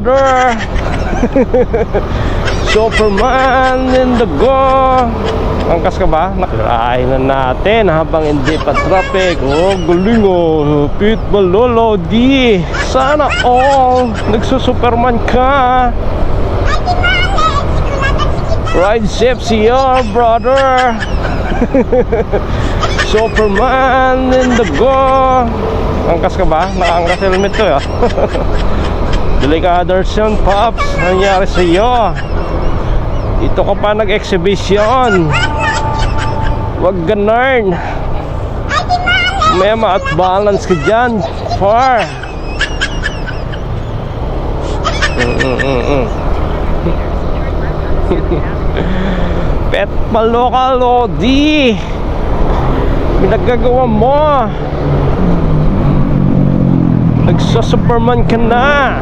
brother. Superman in the go. Angkas ka ba? Nakirain na natin habang hindi pa traffic. Oh, galing oh. Pit Malolo D. Sana all nagsusuperman ka. Ride safe siya, brother. Superman in the go. Angkas ka ba? Nakaangkas helmet to ya. Delikado yan, Pops. Nangyari sa iyo. Dito ka pa nag-exhibition. Wag ganarn. May at balance ka dyan. Far. Pet Maloka Lodi. Pinagagawa mo. Nagsa-superman ka na.